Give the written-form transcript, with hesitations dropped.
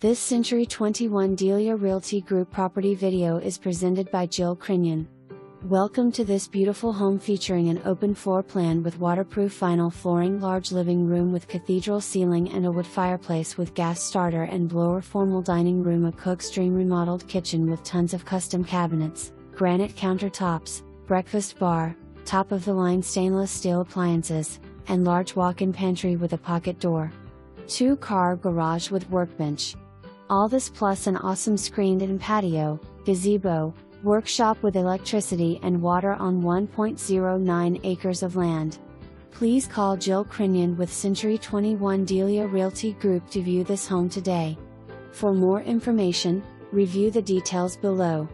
This Century 21 Delia Realty Group property video is presented by Jill Crinion. Welcome to this beautiful home featuring an open floor plan with waterproof vinyl flooring, large living room with cathedral ceiling and a wood fireplace with gas starter and blower, formal dining room, a cookstream remodeled kitchen with tons of custom cabinets, granite countertops, breakfast bar, top-of-the-line stainless steel appliances, and large walk-in pantry with a pocket door. 2-car garage with workbench. All this plus an awesome screened-in patio, gazebo, workshop with electricity and water on 1.09 acres of land. Please call Jill Crinion with Century 21 Delia Realty Group to view this home today. For more information, review the details below.